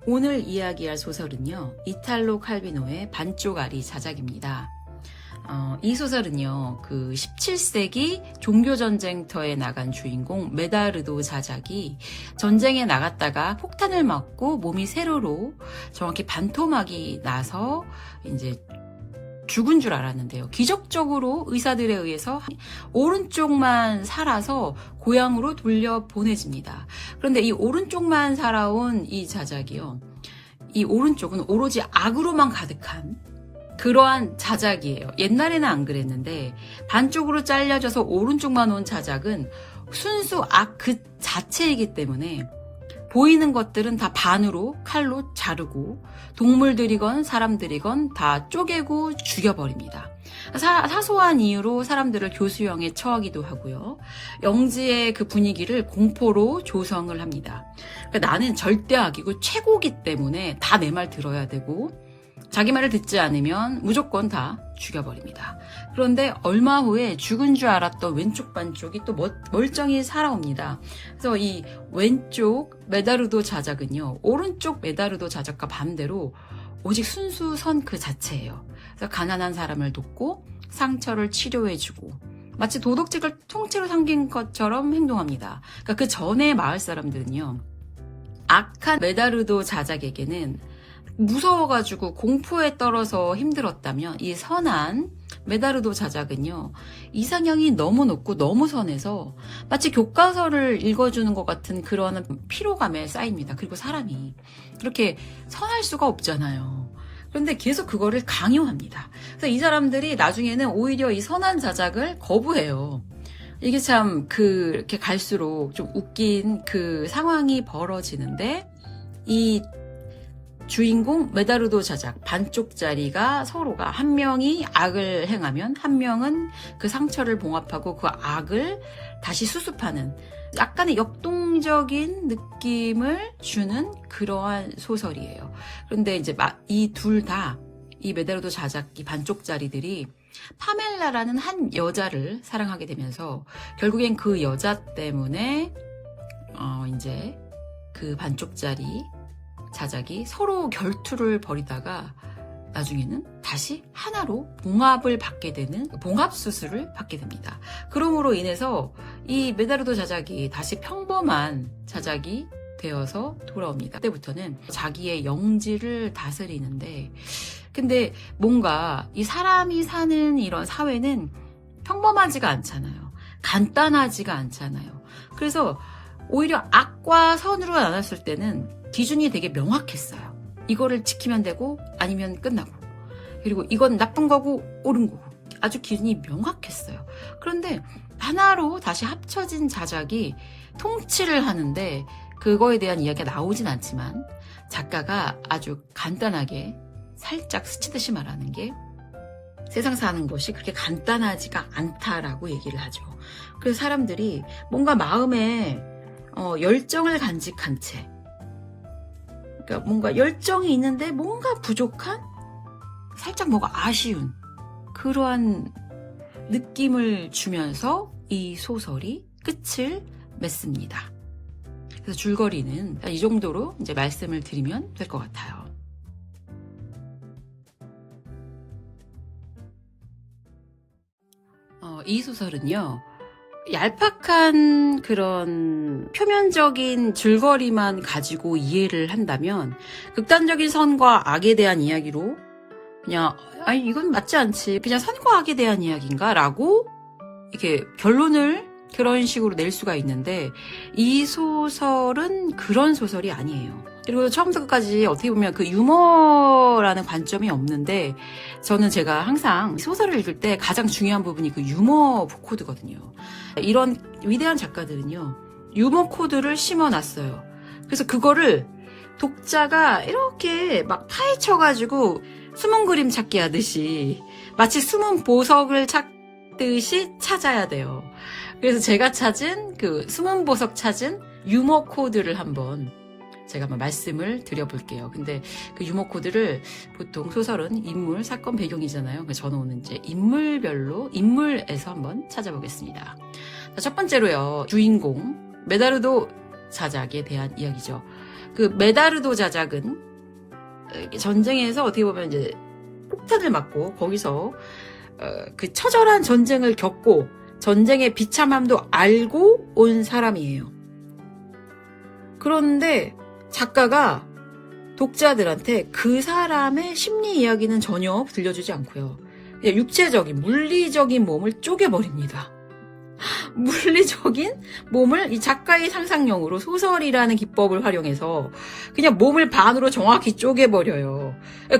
오늘 이야기할 소설은요, 이탈로 칼비노의 반쪽알이 자작입니다. 이 소설은요, 그 17세기 종교전쟁터에 나간 주인공 메다르도 자작이 전쟁에 나갔다가 폭탄을 맞고 몸이 세로로 정확히 반토막이 나서 이제 죽은 줄 알았는데요. 기적적으로 의사들에 의해서 오른쪽만 살아서 고향으로 돌려보내집니다. 그런데 이 오른쪽만 살아온 이 자작이요. 이 오른쪽은 오로지 악으로만 가득한 그러한 자작이에요. 옛날에는 안 그랬는데 반쪽으로 잘려져서 오른쪽만 온 자작은 순수 악 그 자체이기 때문에 보이는 것들은 다 반으로 칼로 자르고 동물들이건 사람들이건 다 쪼개고 죽여버립니다. 사소한 이유로 사람들을 교수형에 처하기도 하고요. 영지의 그 분위기를 공포로 조성을 합니다. 그러니까 나는 절대 악이고 최고기 때문에 다 내 말 들어야 되고 자기 말을 듣지 않으면 무조건 다 죽여버립니다. 그런데 얼마 후에 죽은 줄 알았던 왼쪽 반쪽이 또 멀쩡히 살아옵니다. 그래서 이 왼쪽 메다르도 자작은요, 오른쪽 메다르도 자작과 반대로 오직 순수 선 그 자체예요. 그래서 가난한 사람을 돕고 상처를 치료해주고 마치 도덕책을 통째로 삼킨 것처럼 행동합니다. 그러니까 그 전에 마을 사람들은요, 악한 메다르도 자작에게는 무서워가지고 공포에 떨어서 힘들었다면 이 선한 메다르도 자작은요, 이상형이 너무 높고 너무 선해서 마치 교과서를 읽어주는 것 같은 그런 피로감에 쌓입니다. 그리고 사람이 그렇게 선할 수가 없잖아요. 그런데 계속 그거를 강요합니다. 그래서 이 사람들이 나중에는 오히려 이 선한 자작을 거부해요. 이게 참 그렇게 갈수록 좀 웃긴 그 상황이 벌어지는데, 이 주인공 메다르도 자작 반쪽짜리가 서로가 한 명이 악을 행하면 한 명은 그 상처를 봉합하고 그 악을 다시 수습하는 약간의 역동적인 느낌을 주는 그러한 소설이에요. 그런데 이제 이 둘 다, 이 메다르도 자작 이 반쪽짜리들이 파멜라라는 한 여자를 사랑하게 되면서 결국엔 그 여자 때문에 이제 그 반쪽짜리 자작이 서로 결투를 벌이다가 나중에는 다시 하나로 봉합을 받게 되는 봉합 수술을 받게 됩니다. 그러므로 인해서 이 메다르도 자작이 다시 평범한 자작이 되어서 돌아옵니다. 그때부터는 자기의 영지를 다스리는데, 근데 뭔가 이 사람이 사는 이런 사회는 평범하지가 않잖아요. 간단하지가 않잖아요. 그래서 오히려 악과 선으로 나눴을 때는 기준이 되게 명확했어요. 이거를 지키면 되고 아니면 끝나고, 그리고 이건 나쁜 거고 옳은 거고 아주 기준이 명확했어요. 그런데 하나로 다시 합쳐진 자작이 통치를 하는데 그거에 대한 이야기가 나오진 않지만 작가가 아주 간단하게 살짝 스치듯이 말하는 게 세상 사는 것이 그렇게 간단하지가 않다라고 얘기를 하죠. 그래서 사람들이 뭔가 마음에 열정을 간직한 채, 그러니까 뭔가 열정이 있는데 뭔가 부족한, 살짝 뭐가 아쉬운 그러한 느낌을 주면서 이 소설이 끝을 맺습니다. 그래서 줄거리는 이 정도로 이제 말씀을 드리면 될 것 같아요. 이 소설은요, 얄팍한 그런 표면적인 줄거리만 가지고 이해를 한다면 극단적인 선과 악에 대한 이야기로 그냥 아니 이건 맞지 않지, 그냥 선과 악에 대한 이야기인가? 라고 이렇게 결론을 그런 식으로 낼 수가 있는데, 이 소설은 그런 소설이 아니에요. 그리고 처음부터 끝까지 어떻게 보면 그 유머라는 관점이 없는데, 저는 제가 항상 소설을 읽을 때 가장 중요한 부분이 그 유머 코드거든요. 이런 위대한 작가들은요, 유머 코드를 심어놨어요. 그래서 그거를 독자가 이렇게 막 파헤쳐가지고 숨은 그림 찾기 하듯이 마치 숨은 보석을 찾듯이 찾아야 돼요. 그래서 제가 찾은 그 숨은 보석 찾은 유머 코드를 한번 말씀을 드려볼게요. 근데 그 유머 코드를 보통 소설은 인물, 사건 배경이잖아요. 그래서 저는 이제 인물에서 한번 찾아보겠습니다. 자, 첫 번째로요, 주인공 메다르도 자작에 대한 이야기죠. 그 메다르도 자작은 전쟁에서 어떻게 보면 이제 폭탄을 맞고 거기서 그 처절한 전쟁을 겪고 전쟁의 비참함도 알고 온 사람이에요. 그런데 작가가 독자들한테 그 사람의 심리 이야기는 전혀 들려주지 않고요. 그냥 육체적인, 물리적인 몸을 쪼개버립니다. 물리적인 몸을 이 작가의 상상력으로 소설이라는 기법을 활용해서 그냥 몸을 반으로 정확히 쪼개버려요.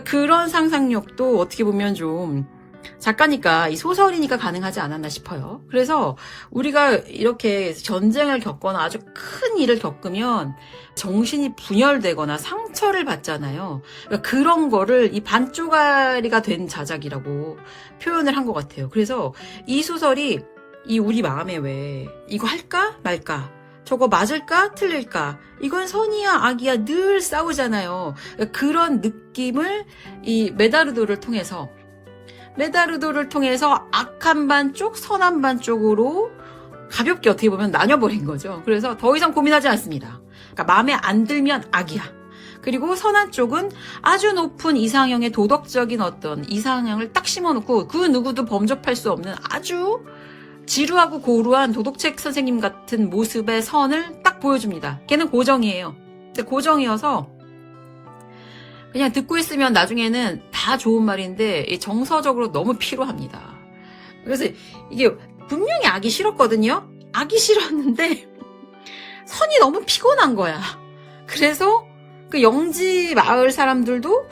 그런 상상력도 어떻게 보면 좀 작가니까, 이 소설이니까 가능하지 않았나 싶어요. 그래서 우리가 이렇게 전쟁을 겪거나 아주 큰 일을 겪으면 정신이 분열되거나 상처를 받잖아요. 그러니까 그런 거를 이 반쪼가리가 된 자작이라고 표현을 한 것 같아요. 그래서 이 소설이 이 우리 마음에 왜 이거 할까 말까, 저거 맞을까 틀릴까, 이건 선이야 악이야 늘 싸우잖아요. 그러니까 그런 느낌을 이 메다르도를 통해서 악한 반쪽, 선한 반쪽으로 가볍게 어떻게 보면 나뉘어버린 거죠. 그래서 더 이상 고민하지 않습니다. 그러니까 마음에 안 들면 악이야. 그리고 선한 쪽은 아주 높은 이상형의 도덕적인 어떤 이상형을 딱 심어놓고 그 누구도 범접할 수 없는 아주 지루하고 고루한 도덕책 선생님 같은 모습의 선을 딱 보여줍니다. 걔는 고정이에요. 근데 고정이어서 그냥 듣고 있으면 나중에는 다 좋은 말인데 정서적으로 너무 피로합니다. 그래서 이게 분명히 악이 싫었거든요. 악이 싫었는데 선이 너무 피곤한 거야. 그래서 그 영지 마을 사람들도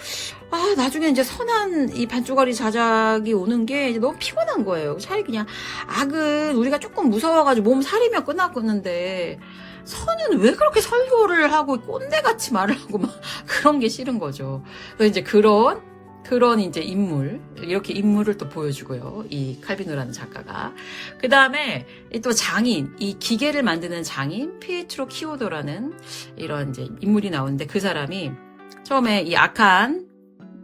나중에 이제 선한 이 반쪼가리 자작이 오는 게 이제 너무 피곤한 거예요. 차라리 그냥 악은 우리가 조금 무서워가지고 몸 사리면 끝났겠는데 선은 왜 그렇게 설교를 하고 꼰대같이 말을 하고 막 그런 게 싫은 거죠. 그래서 이제 그런 이제 인물, 이렇게 인물을 또 보여주고요. 이 칼비노라는 작가가. 그 다음에 또 장인, 이 기계를 만드는 장인, 피에트로 키오도라는 이런 이제 인물이 나오는데 그 사람이 처음에 이 악한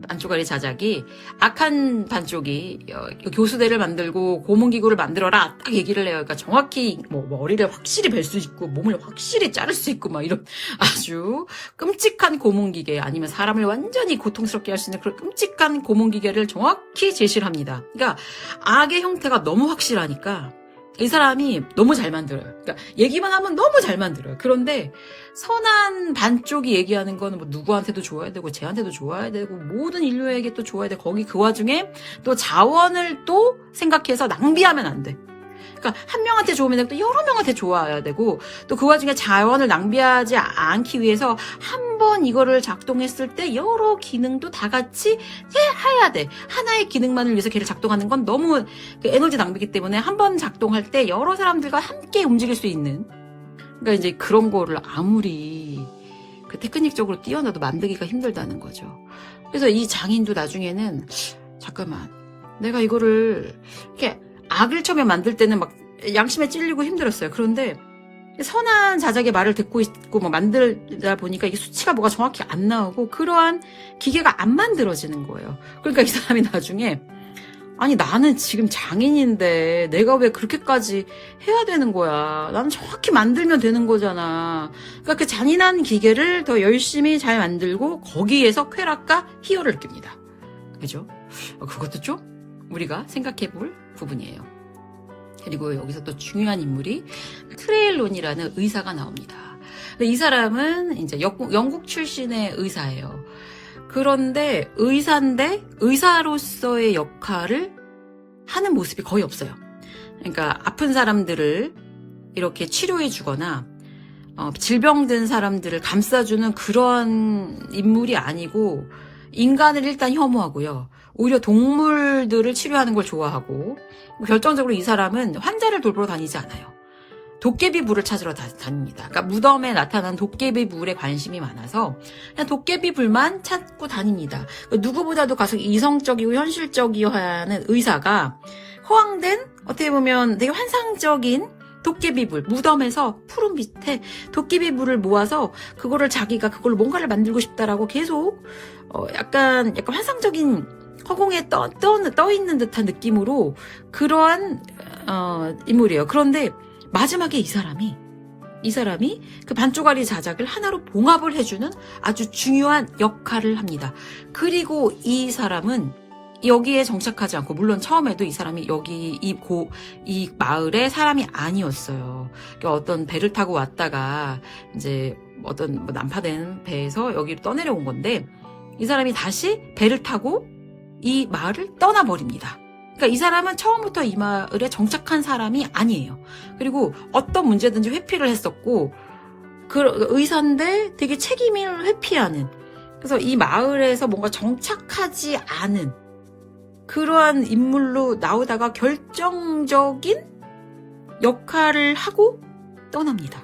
반쪼가리 자작이 악한 반쪽이 교수대를 만들고 고문기구를 만들어라 딱 얘기를 해요. 그러니까 정확히 뭐 머리를 확실히 벨 수 있고 몸을 확실히 자를 수 있고 막 이런 아주 끔찍한 고문기계, 아니면 사람을 완전히 고통스럽게 할 수 있는 그런 끔찍한 고문기계를 정확히 제시를 합니다. 그러니까 악의 형태가 너무 확실하니까 이 사람이 너무 잘 만들어요. 그러니까 얘기만 하면 너무 잘 만들어요. 그런데 선한 반쪽이 얘기하는 거는 뭐 누구한테도 좋아야 되고 쟤한테도 좋아야 되고 모든 인류에게 또 좋아야 돼. 거기 그 와중에 또 자원을 또 생각해서 낭비하면 안 돼. 그러니까 한 명한테 좋으면 되고 또 여러 명한테 좋아야 되고 또 그 와중에 자원을 낭비하지 않기 위해서 한 번 이거를 작동했을 때 여러 기능도 다 같이 해야 돼. 하나의 기능만을 위해서 걔를 작동하는 건 너무 에너지 낭비이기 때문에 한 번 작동할 때 여러 사람들과 함께 움직일 수 있는, 그러니까 이제 그런 거를 아무리 그 테크닉적으로 뛰어나도 만들기가 힘들다는 거죠. 그래서 이 장인도 나중에는 잠깐만, 내가 이거를 이렇게 악을 처음에 만들 때는 막 양심에 찔리고 힘들었어요. 그런데 선한 자작의 말을 듣고 있고 막 만들다 보니까 이게 수치가 뭐가 정확히 안 나오고 그러한 기계가 안 만들어지는 거예요. 그러니까 이 사람이 나중에 아니 나는 지금 장인인데 내가 왜 그렇게까지 해야 되는 거야. 나는 정확히 만들면 되는 거잖아. 그러니까 그 잔인한 기계를 더 열심히 잘 만들고 거기에서 쾌락과 희열을 느낍니다. 그죠? 그것도 좀 우리가 생각해 볼 부분이에요. 그리고 여기서 또 중요한 인물이 트레일론이라는 의사가 나옵니다. 이 사람은 이제 영국 출신의 의사예요. 그런데 의사인데 의사로서의 역할을 하는 모습이 거의 없어요. 그러니까 아픈 사람들을 이렇게 치료해 주거나 질병든 사람들을 감싸주는 그런 인물이 아니고 인간을 일단 혐오하고요. 오히려 동물들을 치료하는 걸 좋아하고, 결정적으로 이 사람은 환자를 돌보러 다니지 않아요. 도깨비 불을 찾으러 다닙니다. 그러니까 무덤에 나타난 도깨비 불에 관심이 많아서 그냥 도깨비 불만 찾고 다닙니다. 누구보다도 가서 이성적이고 현실적이어 하는 의사가 허황된, 어떻게 보면 되게 환상적인 도깨비불, 무덤에서 푸른 빛에 도깨비불을 모아서 그거를 자기가 그걸로 뭔가를 만들고 싶다라고 계속 약간 환상적인 허공에 떠 있는 듯한 느낌으로 그러한 인물이에요. 그런데 마지막에 이 사람이 이 사람이 그 반쪽짜리 자작을 하나로 봉합을 해주는 아주 중요한 역할을 합니다. 그리고 이 사람은 여기에 정착하지 않고, 물론 처음에도 이 사람이 여기 이 마을의 사람이 아니었어요. 그러니까 어떤 배를 타고 왔다가 이제 어떤 난파된 배에서 여기로 떠내려온 건데, 이 사람이 다시 배를 타고 이 마을을 떠나버립니다. 그러니까 이 사람은 처음부터 이 마을에 정착한 사람이 아니에요. 그리고 어떤 문제든지 회피를 했었고, 의사인데 되게 책임을 회피하는, 그래서 이 마을에서 뭔가 정착하지 않은 그러한 인물로 나오다가 결정적인 역할을 하고 떠납니다.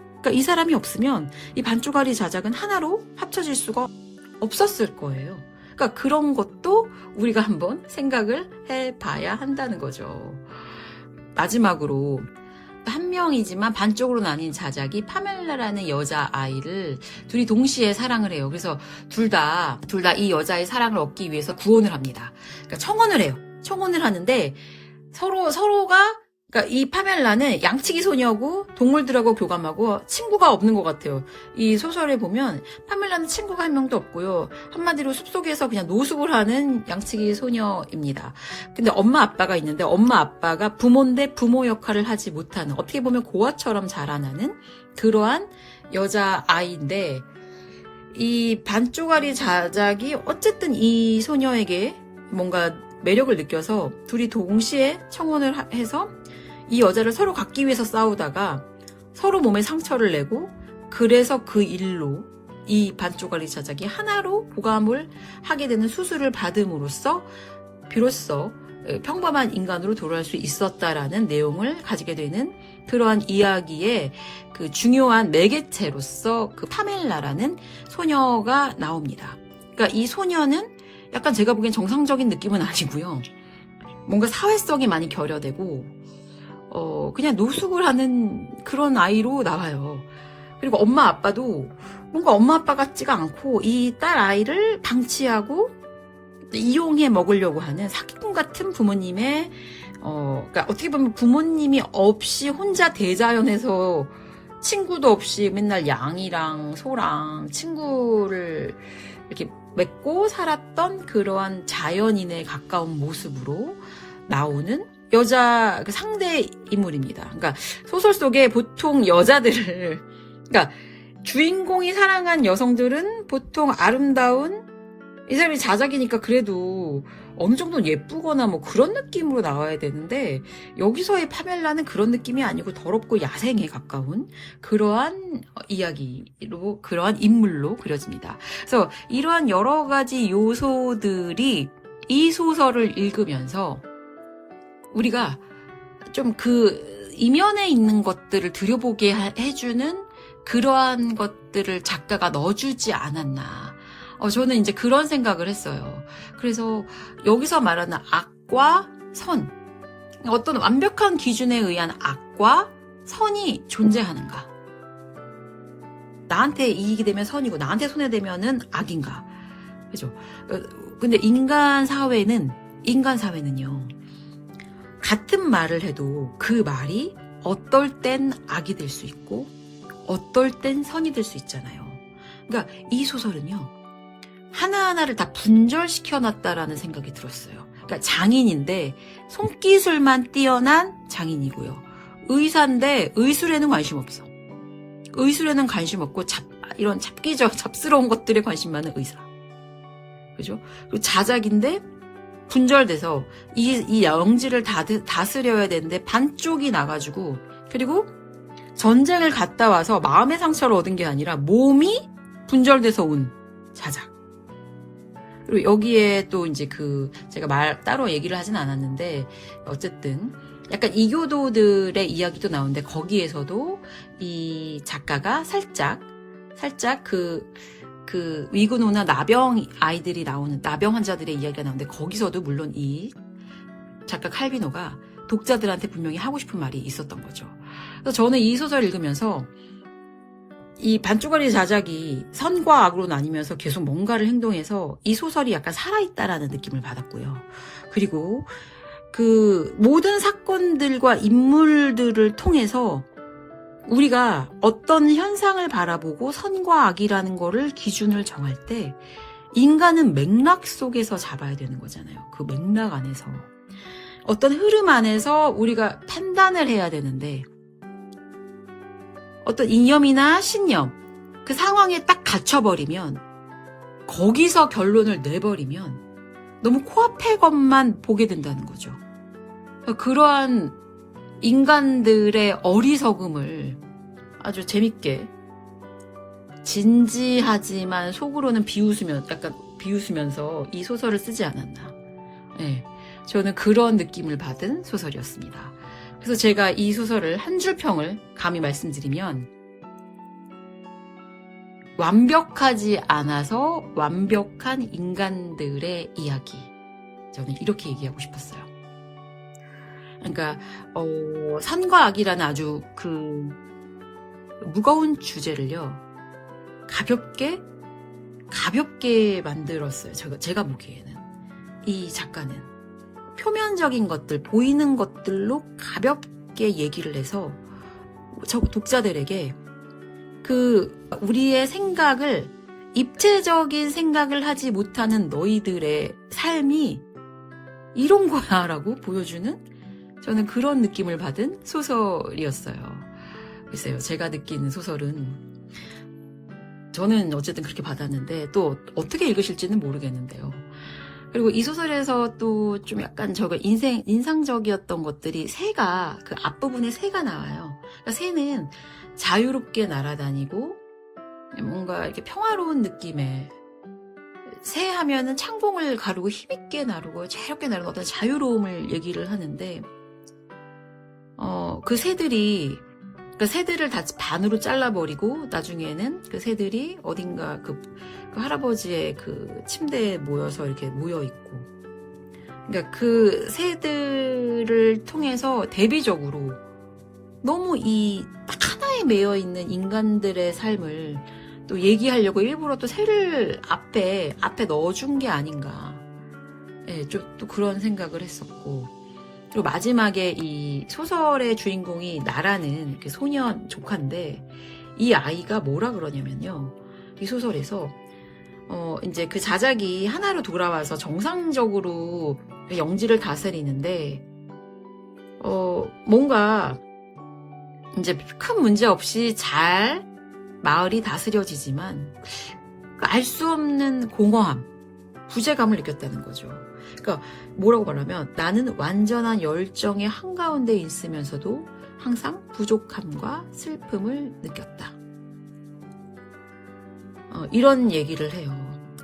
그러니까 이 사람이 없으면 이 반쪽짜리 자작은 하나로 합쳐질 수가 없었을 거예요. 그러니까 그런 것도 우리가 한번 생각을 해봐야 한다는 거죠. 마지막으로, 한 명이지만 반쪽으로 나뉜 자작이 파멜라라는 여자아이를 둘이 동시에 사랑을 해요. 그래서 둘 다 이 여자의 사랑을 얻기 위해서 구원을 합니다. 그러니까 청혼을 해요. 청혼을 하는데 서로가, 그러니까 이 파멜라는 양치기 소녀고 동물들하고 교감하고 친구가 없는 것 같아요. 이 소설에 보면 파멜라는 친구가 한 명도 없고요. 한마디로 숲속에서 그냥 노숙을 하는 양치기 소녀입니다. 근데 엄마 아빠가 있는데 엄마 아빠가 부모인데 부모 역할을 하지 못하는, 어떻게 보면 고아처럼 자라나는 그러한 여자아이인데, 이 반쪽짜리 자작이 어쨌든 이 소녀에게 뭔가 매력을 느껴서 둘이 동시에 청혼을 해서 이 여자를 서로 갖기 위해서 싸우다가 서로 몸에 상처를 내고, 그래서 그 일로 이 반쪽짜리 자작이 하나로 보감을 하게 되는 수술을 받음으로써 비로소 평범한 인간으로 돌아갈 수 있었다라는 내용을 가지게 되는 그러한 이야기의 그 중요한 매개체로서 그 파멜라라는 소녀가 나옵니다. 그러니까 이 소녀는 약간 제가 보기엔 정상적인 느낌은 아니고요. 뭔가 사회성이 많이 결여되고 그냥 노숙을 하는 그런 아이로 나와요. 그리고 엄마 아빠도 뭔가 엄마 아빠 같지가 않고, 이 딸 아이를 방치하고 이용해 먹으려고 하는 사기꾼 같은 부모님의, 그러니까 어떻게 보면 부모님이 없이 혼자 대자연에서 친구도 없이 맨날 양이랑 소랑 친구를 이렇게 맺고 살았던 그러한 자연인에 가까운 모습으로 나오는 여자 그 상대 인물입니다. 그러니까 소설 속에 보통 여자들을, 그러니까 주인공이 사랑한 여성들은 보통 아름다운, 이 사람이 자작이니까 그래도 어느 정도는 예쁘거나 뭐 그런 느낌으로 나와야 되는데, 여기서의 파멜라는 그런 느낌이 아니고 더럽고 야생에 가까운 그러한 이야기로, 그러한 인물로 그려집니다. 그래서 이러한 여러 가지 요소들이 이 소설을 읽으면서 우리가 좀 그 이면에 있는 것들을 들여보게 해주는 그러한 것들을 작가가 넣어주지 않았나. 저는 이제 그런 생각을 했어요. 그래서 여기서 말하는 악과 선, 어떤 완벽한 기준에 의한 악과 선이 존재하는가? 나한테 이익이 되면 선이고 나한테 손해되면은 악인가? 그죠? 근데 인간 사회는요, 같은 말을 해도 그 말이 어떨 땐 악이 될 수 있고 어떨 땐 선이 될 수 있잖아요. 그러니까 이 소설은요, 하나하나를 다 분절시켜놨다라는 생각이 들었어요. 그러니까 장인인데 손기술만 뛰어난 장인이고요. 의사인데 의술에는 관심 없어. 의술에는 관심 없고 이런 잡스러운 것들에 관심 많은 의사. 그죠? 그리고 자작인데 분절돼서 이 영지를 다스려야 되는데 반쪽이 나가지고, 그리고 전쟁을 갔다 와서 마음의 상처를 얻은 게 아니라 몸이 분절돼서 온 자작. 그리고 여기에 또 이제 제가 따로 얘기를 하진 않았는데, 어쨌든 약간 이교도들의 이야기도 나오는데, 거기에서도 이 작가가 살짝 그 위근호나 나병 아이들이 나오는, 나병 환자들의 이야기가 나오는데, 거기서도 물론 이 작가 칼비노가 독자들한테 분명히 하고 싶은 말이 있었던 거죠. 그래서 저는 이 소설을 읽으면서 이 반쪽짜리 자작이 선과 악으로 나뉘면서 계속 뭔가를 행동해서 이 소설이 약간 살아있다라는 느낌을 받았고요. 그리고 그 모든 사건들과 인물들을 통해서 우리가 어떤 현상을 바라보고 선과 악이라는 거를 기준을 정할 때 인간은 맥락 속에서 잡아야 되는 거잖아요. 그 맥락 안에서. 어떤 흐름 안에서 우리가 판단을 해야 되는데 어떤 이념이나 신념, 그 상황에 딱 갇혀버리면 거기서 결론을 내버리면 너무 코앞의 것만 보게 된다는 거죠. 그러한 인간들의 어리석음을 아주 재밌게 진지하지만 속으로는 약간 비웃으면서 이 소설을 쓰지 않았나. 네, 저는 그런 느낌을 받은 소설이었습니다. 그래서 제가 이 소설을 한 줄 평을 감히 말씀드리면 완벽하지 않아서 완벽한 인간들의 이야기. 저는 이렇게 얘기하고 싶었어요. 그러니까 선과 악이라는 아주 그 무거운 주제를요 가볍게 만들었어요. 제가 보기에는 이 작가는 표면적인 것들, 보이는 것들로 가볍게 얘기를 해서 저 독자들에게 우리의 생각을, 입체적인 생각을 하지 못하는 너희들의 삶이 이런 거야 라고 보여주는, 저는 그런 느낌을 받은 소설이었어요. 글쎄요, 제가 느낀 소설은 저는 어쨌든 그렇게 받았는데 또 어떻게 읽으실지는 모르겠는데요. 그리고 이 소설에서 또 좀 약간 저가 인상적이었던 것들이 새가, 그 앞부분에 새가 나와요. 그러니까 새는 자유롭게 날아다니고 뭔가 이렇게 평화로운 느낌의, 새 하면은 창공을 가르고 힘있게 나르고 자유롭게 나르는 어떤 자유로움을 얘기를 하는데 그 새들이, 그 새들을 다 반으로 잘라버리고 나중에는 그 새들이 어딘가 그 할아버지의 그 침대에 모여서 이렇게 모여있고, 그러니까 그 새들을 통해서 대비적으로 너무 이 딱 하나에 매여있는 인간들의 삶을 또 얘기하려고 일부러 또 새를 앞에 넣어준 게 아닌가. 예, 좀 또 그런 생각을 했었고, 그리고 마지막에 이 소설의 주인공이 나라는 그 소년 조카인데, 이 아이가 뭐라 그러냐면요, 이 소설에서 이제 그 자작이 하나로 돌아와서 정상적으로 영지를 다스리는데 뭔가 이제 큰 문제 없이 잘 마을이 다스려지지만 알 수 없는 공허함, 부재감을 느꼈다는 거죠. 그러니까 뭐라고 말하면, 나는 완전한 열정의 한가운데 있으면서도 항상 부족함과 슬픔을 느꼈다. 이런 얘기를 해요.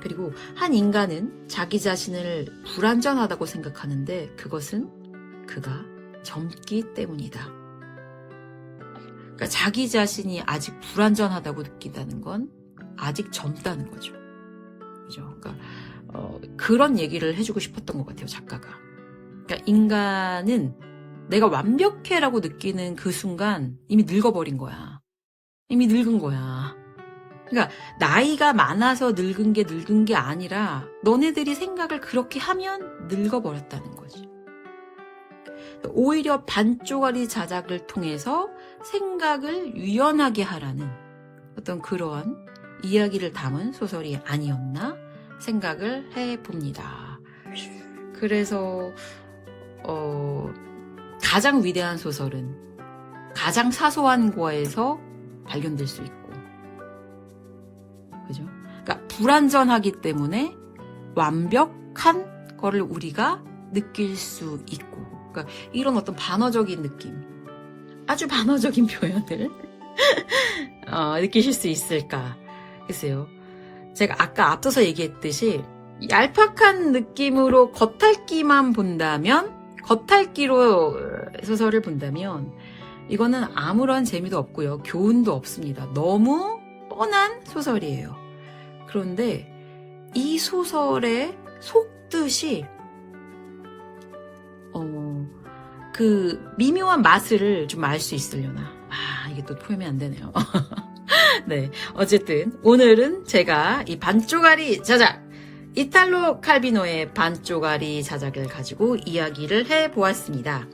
그리고 한 인간은 자기 자신을 불완전하다고 생각하는데 그것은 그가 젊기 때문이다. 그러니까 자기 자신이 아직 불완전하다고 느낀다는 건 아직 젊다는 거죠. 그죠? 그러니까 그런 얘기를 해주고 싶었던 것 같아요, 작가가. 그러니까 인간은 내가 완벽해라고 느끼는 그 순간 이미 늙어버린 거야. 이미 늙은 거야. 그러니까 나이가 많아서 늙은 게 아니라 너네들이 생각을 그렇게 하면 늙어버렸다는 거지. 오히려 반쪽짜리 자작을 통해서 생각을 유연하게 하라는 어떤 그러한 이야기를 담은 소설이 아니었나 생각을 해봅니다. 그래서 가장 위대한 소설은 가장 사소한 거에서 발견될 수 있고, 그죠? 그러니까 불완전하기 때문에 완벽한 거를 우리가 느낄 수 있고, 그러니까 이런 어떤 반어적인 느낌, 아주 반어적인 표현을 느끼실 수 있을까? 글쎄요. 제가 아까 앞서서 얘기했듯이 얄팍한 느낌으로 겉핥기만 본다면, 겉핥기로 소설을 본다면 이거는 아무런 재미도 없고요, 교훈도 없습니다. 너무 뻔한 소설이에요. 그런데 이 소설의 속뜻이 그 미묘한 맛을 좀 알 수 있으려나. 이게 또 표현이 안 되네요. 네, 어쨌든 오늘은 제가 이 반쪽짜리 자작, 이탈로 칼비노의 반쪽짜리 자작을 가지고 이야기를 해보았습니다.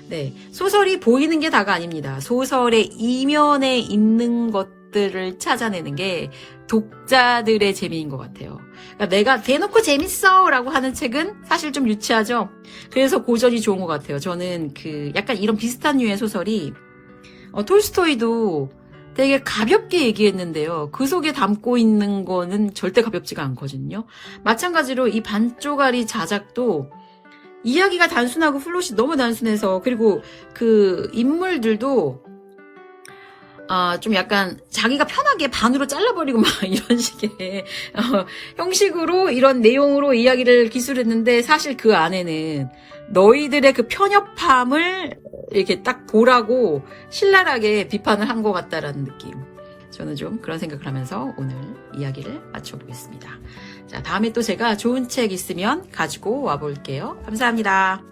네, 소설이 보이는 게 다가 아닙니다. 소설의 이면에 있는 것들을 찾아내는 게 독자들의 재미인 것 같아요. 그러니까 내가 대놓고 재밌어 라고 하는 책은 사실 좀 유치하죠. 그래서 고전이 좋은 것 같아요. 저는 약간 이런 비슷한 류의 소설이 톨스토이도 되게 가볍게 얘기했는데요. 그 속에 담고 있는 거는 절대 가볍지가 않거든요. 마찬가지로 이 반쪽짜리 자작도 이야기가 단순하고 플롯이 너무 단순해서, 그리고 그 인물들도 좀 약간 자기가 편하게 반으로 잘라버리고 막 이런 식의 형식으로 이런 내용으로 이야기를 기술했는데, 사실 그 안에는 너희들의 그 편협함을 이렇게 딱 보라고 신랄하게 비판을 한 것 같다라는 느낌. 저는 좀 그런 생각을 하면서 오늘 이야기를 마쳐보겠습니다. 자, 다음에 또 제가 좋은 책 있으면 가지고 와볼게요. 감사합니다.